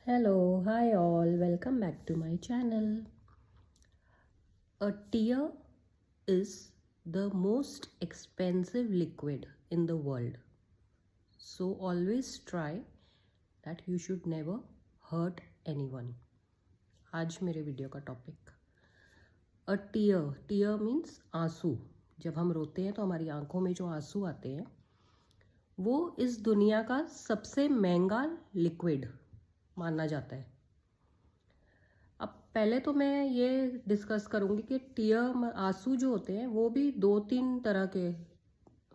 Hello, hi all, welcome back to my channel. A tear is the most expensive liquid in the world. So always try that you should never hurt anyone. आज मेरे video का topic अ tier means आंसू. जब हम रोते हैं तो हमारी आंखों में जो आंसू आते हैं वो इस दुनिया का सबसे महंगा लिक्विड माना जाता है. अब पहले तो मैं ये डिस्कस करूँगी कि टीयर आंसू जो होते हैं वो भी 2-3 तरह के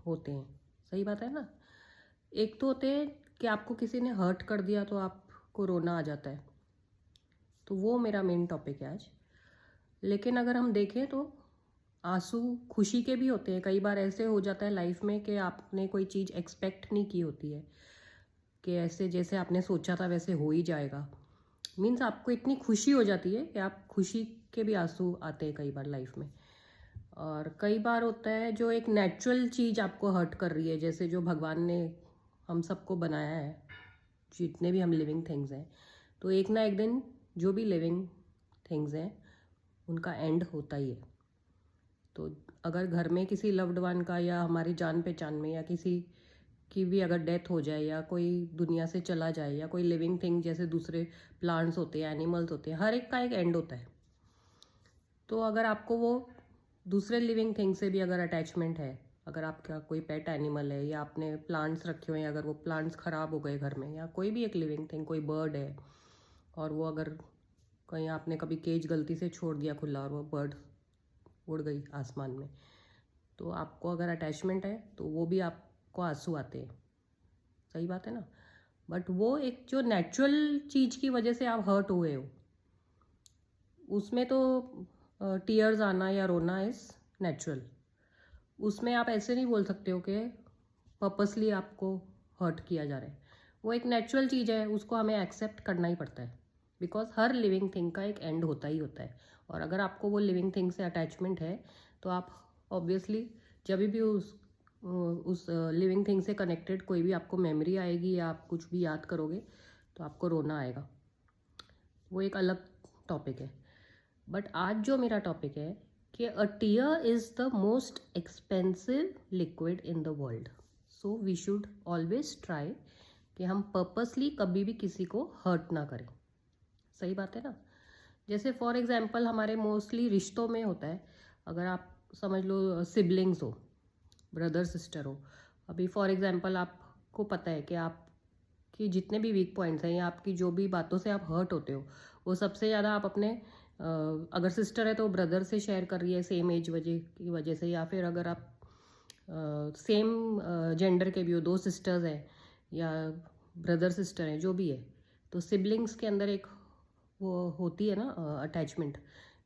होते हैं. सही बात है ना. एक तो होते हैं कि आपको किसी ने हर्ट कर दिया तो आपको रोना आ जाता है, तो वो मेरा मेन टॉपिक है आज. लेकिन अगर हम देखें तो आंसू खुशी के भी होते हैं. कई बार ऐसे हो जाता है लाइफ में कि आपने कोई चीज़ एक्सपेक्ट नहीं की होती है कि ऐसे जैसे आपने सोचा था वैसे हो ही जाएगा. मीन्स आपको इतनी खुशी हो जाती है कि आप खुशी के भी आंसू आते हैं कई बार लाइफ में. और कई बार होता है जो एक नेचुरल चीज़ आपको हर्ट कर रही है, जैसे जो भगवान ने हम सबको बनाया है, जितने भी हम लिविंग थिंग्स हैं, तो एक ना एक दिन जो भी लिविंग थिंग्स हैं उनका एंड होता ही है. तो अगर घर में किसी लव्ड वन का या हमारी जान पहचान में या किसी की भी अगर डेथ हो जाए या कोई दुनिया से चला जाए या कोई लिविंग थिंग जैसे दूसरे प्लांट्स होते हैं, एनिमल्स होते हैं, हर एक का एक एंड होता है. तो अगर आपको वो दूसरे लिविंग थिंग से भी अगर अटैचमेंट है, अगर आपका कोई पेट एनिमल है या आपने प्लांट्स रखे हुए हैं, अगर वो प्लांट्स ख़राब हो गए घर में, या कोई भी एक लिविंग थिंग, कोई बर्ड है और वो अगर कहीं आपने कभी केज गलती से छोड़ दिया खुला और वो बर्ड उड़ गई आसमान में, तो आपको अगर अटैचमेंट है तो वो भी आपको आंसू आते हैं. सही बात है ना. बट वो एक जो नेचुरल चीज़ की वजह से आप हर्ट हुए हो, उसमें तो टीयर्स आना या रोना इज़ नेचुरल. उसमें आप ऐसे नहीं बोल सकते हो कि पर्पसली आपको हर्ट किया जा रहा है. वो एक नेचुरल चीज़ है, उसको हमें एक्सेप्ट करना ही पड़ता है. बिकॉज हर लिविंग थिंग का एक एंड होता ही होता है. और अगर आपको वो लिविंग थिंग से अटैचमेंट है तो आप ऑब्वियसली जब भी उस लिविंग थिंग से कनेक्टेड कोई भी आपको मेमोरी आएगी या आप कुछ भी याद करोगे तो आपको रोना आएगा. वो एक अलग टॉपिक है. बट आज जो मेरा टॉपिक है कि a tear is the most expensive liquid in the world. So we should always try कि हम पर्पसली कभी भी किसी को हर्ट ना करें. सही बात है ना. जैसे फॉर एग्जांपल हमारे मोस्टली रिश्तों में होता है, अगर आप समझ लो सिबलिंग्स हो, ब्रदर सिस्टर हो. अभी फॉर एग्जांपल आपको पता है कि आपकी जितने भी वीक पॉइंट्स हैं या आपकी जो भी बातों से आप हर्ट होते हो, वो सबसे ज़्यादा आप अपने अगर सिस्टर है तो ब्रदर से शेयर कर रही है सेम एज वजह की वजह से, या फिर अगर आप सेम जेंडर के भी हो, 2 सिस्टर्स हैं या ब्रदर सिस्टर हैं, जो भी है, तो सिबलिंग्स के अंदर एक वो होती है ना अटैचमेंट,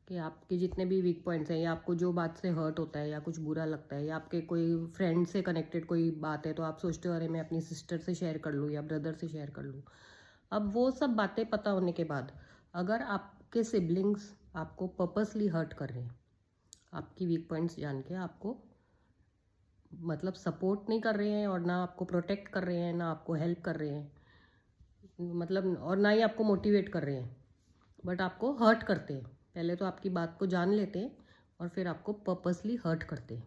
कि आपके जितने भी वीक पॉइंट्स हैं या आपको जो बात से हर्ट होता है या कुछ बुरा लगता है या आपके कोई फ्रेंड से कनेक्टेड कोई बात है तो आप सोचते हो अरे मैं अपनी सिस्टर से शेयर कर लूँ या ब्रदर से शेयर कर लूँ. अब वो सब बातें पता होने के बाद अगर आपके सिबलिंग्स आपको पर्पसली हर्ट कर रहे हैं, आपकी वीक पॉइंट्स जान के आपको मतलब सपोर्ट नहीं कर रहे हैं और ना आपको प्रोटेक्ट कर रहे हैं, ना आपको हेल्प कर रहे हैं, मतलब और ना ही आपको मोटिवेट कर रहे हैं, बट आपको हर्ट करते हैं. पहले तो आपकी बात को जान लेते हैं और फिर आपको पर्पसली हर्ट करते हैं.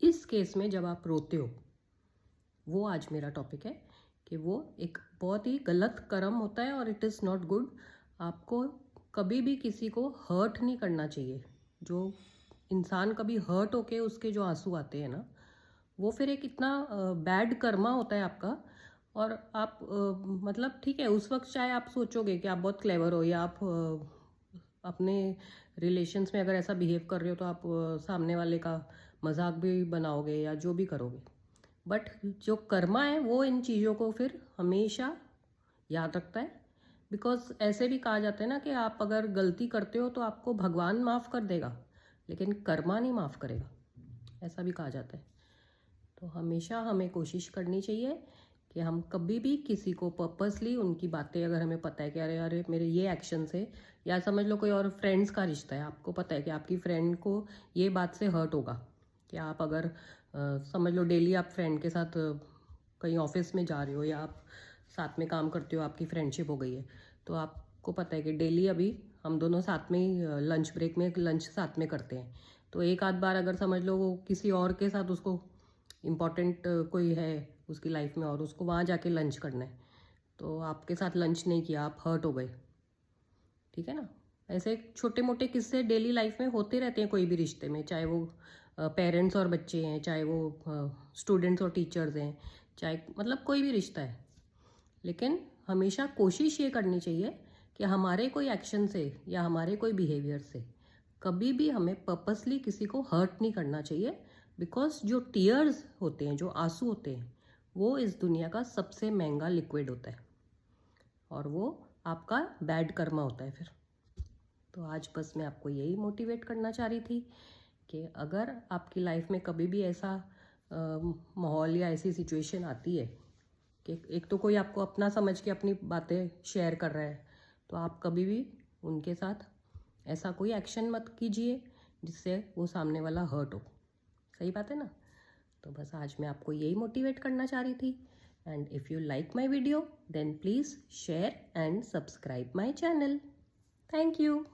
इस केस में जब आप रोते हो, वो आज मेरा टॉपिक है कि वो एक बहुत ही गलत कर्म होता है और इट इज़ नॉट गुड. आपको कभी भी किसी को हर्ट नहीं करना चाहिए. जो इंसान कभी हर्ट होके उसके जो आंसू आते हैं ना, वो फिर एक इतना बैड कर्मा होता है आपका. और आप मतलब ठीक है, उस वक्त चाहे आप सोचोगे कि आप बहुत क्लेवर हो या आप अपने रिलेशंस में अगर ऐसा बिहेव कर रहे हो तो आप सामने वाले का मजाक भी बनाओगे या जो भी करोगे. बट जो कर्मा है वो इन चीज़ों को फिर हमेशा याद रखता है. बिकॉज ऐसे भी कहा जाता है ना कि आप अगर गलती करते हो तो आपको भगवान माफ़ कर देगा लेकिन कर्मा नहीं माफ़ करेगा, ऐसा भी कहा जाता है. तो हमेशा हमें कोशिश करनी चाहिए कि हम कभी भी किसी को पर्पसली उनकी बातें, अगर हमें पता है कि अरे अरे मेरे ये एक्शन से, या समझ लो कोई और फ्रेंड्स का रिश्ता है, आपको पता है कि आपकी फ्रेंड को ये बात से हर्ट होगा कि आप अगर समझ लो डेली आप फ्रेंड के साथ कहीं ऑफिस में जा रहे हो या आप साथ में काम करते हो, आपकी फ्रेंडशिप हो गई है, तो आपको पता है कि डेली अभी हम दोनों साथ में ही लंच ब्रेक में लंच साथ में करते हैं। तो एक आध बार अगर समझ लो वो किसी और के साथ उसको इम्पॉर्टेंट कोई है उसकी लाइफ में और उसको वहाँ जाके लंच करना है, तो आपके साथ लंच नहीं किया, आप हर्ट हो गए, ठीक है ना। ऐसे छोटे मोटे किस्से डेली लाइफ में होते रहते हैं कोई भी रिश्ते में, चाहे वो पेरेंट्स और बच्चे हैं, चाहे वो स्टूडेंट्स और टीचर्स हैं, चाहे मतलब कोई भी रिश्ता है। लेकिन हमेशा कोशिश ये करनी चाहिए कि हमारे कोई एक्शन से या हमारे कोई बिहेवियर से कभी भी हमें पर्पसली किसी को हर्ट नहीं करना चाहिए। बिकॉज जो टीयर्स होते हैं, जो आंसू होते हैं, वो इस दुनिया का सबसे महंगा लिक्विड होता है और वो आपका बैड कर्मा होता है फिर। तो आज बस मैं आपको यही मोटिवेट करना चाह रही थी कि अगर आपकी लाइफ में कभी भी ऐसा माहौल या ऐसी सिचुएशन आती है कि एक तो कोई आपको अपना समझ के अपनी बातें शेयर कर रहा है, तो आप कभी भी उनके साथ ऐसा कोई एक्शन मत कीजिए जिससे वो सामने वाला हर्ट हो। सही बात है ना। तो बस आज मैं आपको यही मोटिवेट करना चाह रही थी। And if you like my video then please share and subscribe my channel. Thank you.